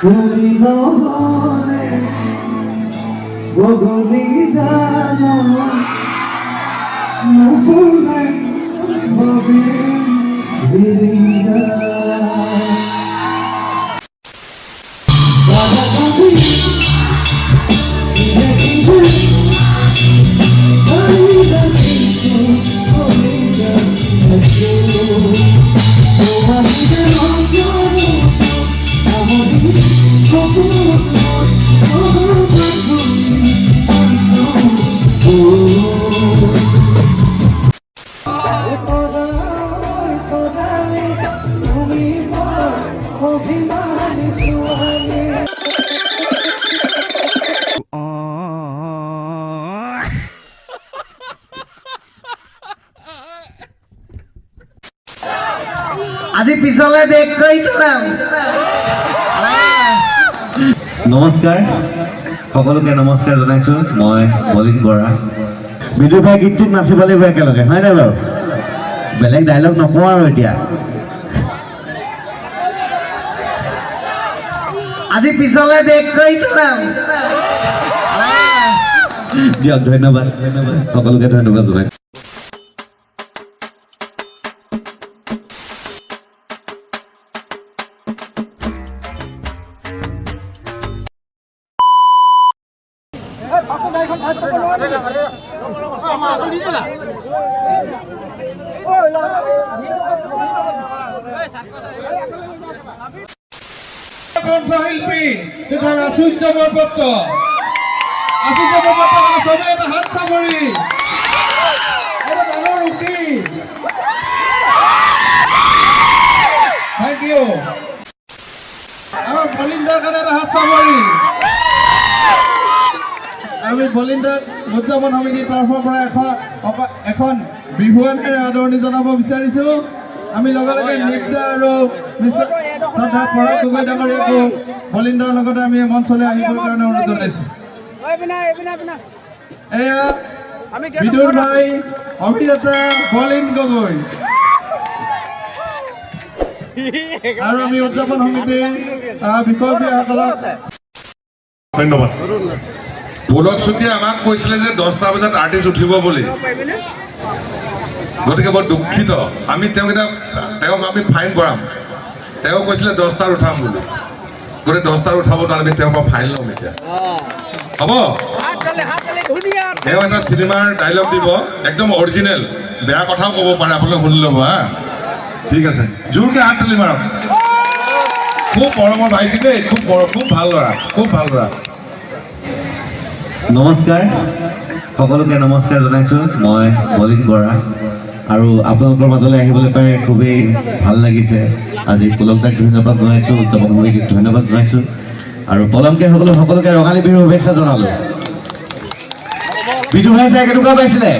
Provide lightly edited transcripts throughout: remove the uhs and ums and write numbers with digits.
তুমি নহলে গগনে জানো নুফুলে ববে ধীরে বাবা কবি আজি পিছলে বেক কৰিছিলাম নমস্কাৰ সকলোকে নমস্কাৰ জনাইছো মই বলিন বৰা বিদু ভাই গীতটোত নাচিব লাগিব একেলগে হয় নাই বাৰু বেলেগ ডায়লগ নকওঁ আৰু এতিয়া আজি পিছলে বেক কৰিছিলাম দিয়ক ধন্যবাদ সকলোকে ধন্যবাদ জনাইছো কণ্ঠশিল্পী যেটা আচুৰ্য বৰপত্ৰ চবে এটা হাত চাপৰি এটা ডাঙৰ উঠি থেংক ইউ আমাৰ বলিন্দাৰ কাৰণে এটা হাত চাপৰি আমি বলিন্দাৰ উদযাপন সমিতিৰ তৰফৰ পৰা এখন বিহুৱানেৰে আদৰণি জনাব বিচাৰিছো আমি লগে লগে নৃত্য আৰু শ্ৰদ্ধা পৰাগ গগৈ ডাঙৰীয়াকো বলিন্দাৰ লগতে আমি মঞ্চলৈ আহিবৰ কাৰণে অনুৰোধ জনাইছোঁ এয়া বিদুৰ ভাই অভিনেতা বলিন গগৈ আৰু আমি উদযাপন সমিতিৰ বিষয়ববীয়াসকলক ধন্যবাদ পুলক চুটিয়ে আমাক কৈছিলে যে 10টা বজাত আৰ্টিষ্ট উঠিব বুলি গতিকে বৰ দুখিত আমি তেওঁক আমি ফাইন কৰাম তেওঁ কৈছিলে 10টাত উঠাম বুলি গতিকে 10টাত উঠাব কাৰণে আমি তেওঁৰ পৰা ফাইন ল'ম এতিয়া হ'ব তেওঁ এটা চিনেমাৰ ডাইলগ দিব একদম অৰিজিনেল বেয়া কথাও ক'ব পাৰে আপোনালোকে শুনি ল'ব হা ঠিক আছে জোৰকৈ হাত তুলি মাৰক খুব মৰমৰ ভাইটি দেই খুব ভাল ল'ৰা খুব ভাল ল'ৰা নমস্কাৰ সকলোকে নমস্কাৰ জনাইছো মই বলিন বৰা আৰু আপোনালোকৰ মাজলৈ আহিবলৈ পাই খুবেই ভাল লাগিছে আজি পুলকদাক ধন্যবাদ জনাইছোঁ উদযাপন সমিতিক ধন্যবাদ জনাইছোঁ আৰু পলমকে সকলোকে ৰঙালী বিহুৰ শুভেচ্ছা জনালোঁ বিদু ভাই চাই কেনেকুৱা পাইছিলে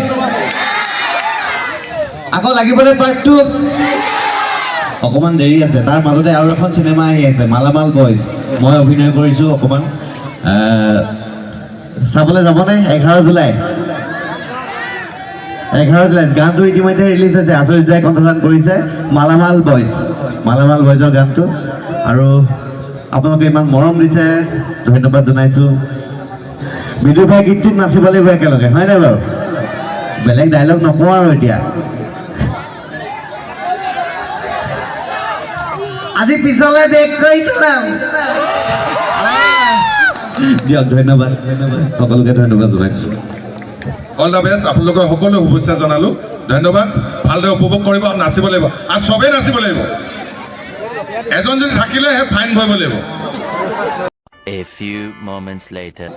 আকৌ লাগিবলৈ পাৰ্ট 2 অকণমান দেৰি আছে তাৰ মাজতে আৰু এখন চিনেমা আহি আছে মালামাল বইজ মই অভিনয় কৰিছোঁ অকণমান চাবলৈ যাবনে 11 জুলাই গানটো ইতিমধ্যে ৰিলিজ হৈছে আচুৰ্যাই কণ্ঠদান কৰিছে মালামাল বইজৰ গানটো আৰু আপোনালোকে ইমান মৰম দিছে ধন্যবাদ জনাইছোঁ বিদু ভাই গীতটোত নাচিব লাগিব একেলগে হয় নাই বাৰু বেলেগ ডায়লগ নকওঁ আৰু এতিয়া আজি পিছলে বেক কৰিছিলাম দিয়ক ধন্যবাদ সকলোকে ধন্যবাদ জনাইছোঁ অল দ্য বেষ্ট আপোনালোকৰ সকলো শুভেচ্ছা জনালোঁ ধন্যবাদ ভালদৰে উপভোগ কৰিব আৰু নাচিব লাগিব আৰু চবেই নাচিব লাগিব এজন যদি থাকিলেহে ফাইন ভৰিব লাগিব A few moments later.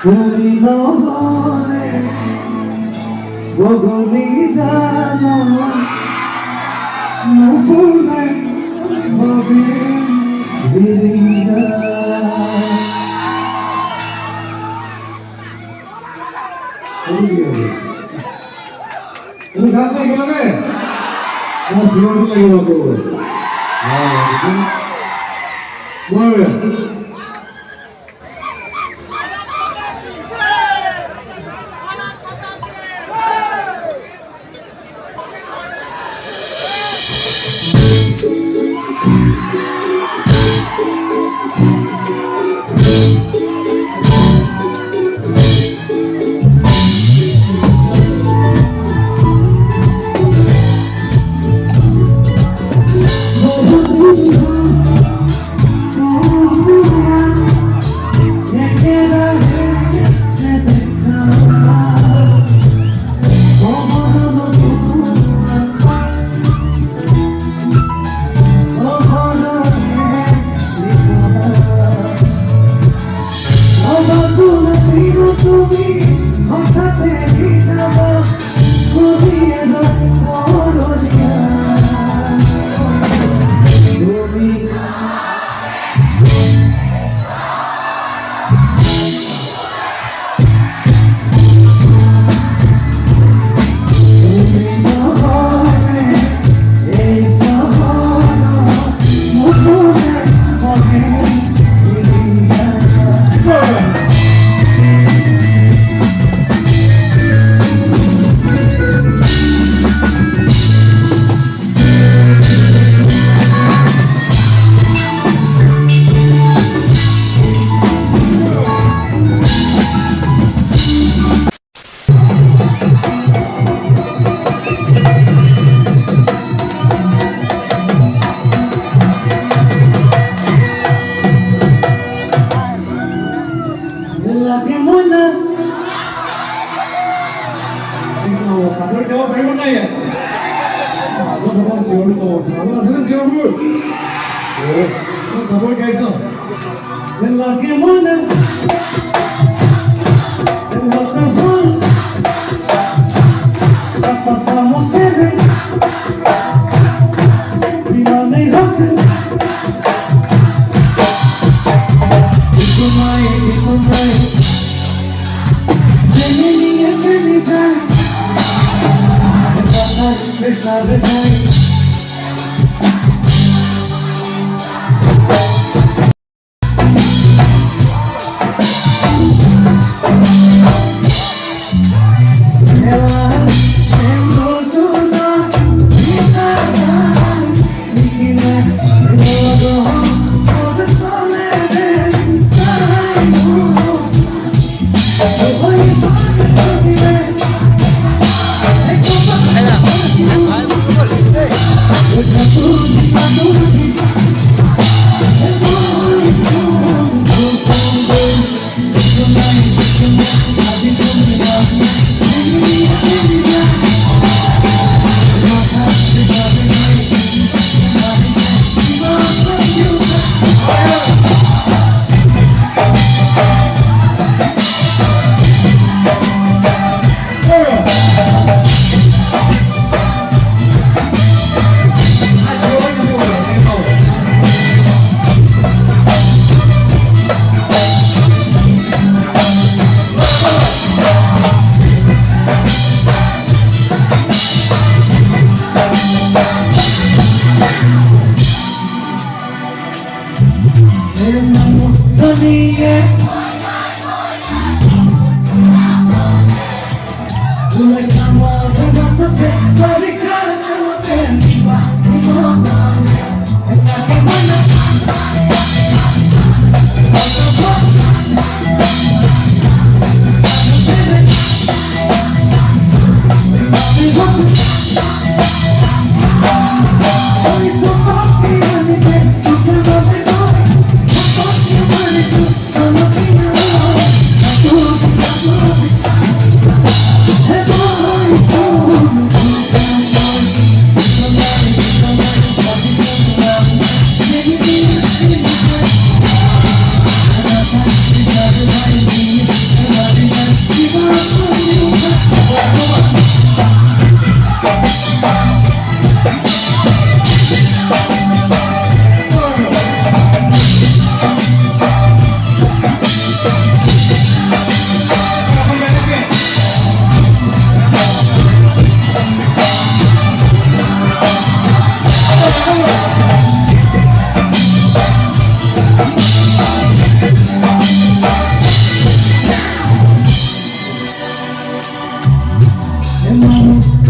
তুমি নহলে বগলি জানো নুফুলে বগে ধীরিয়া তুমি গান নাই গেলামে আমার জীবনটা লাগিব তো বলবে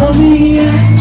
Come here.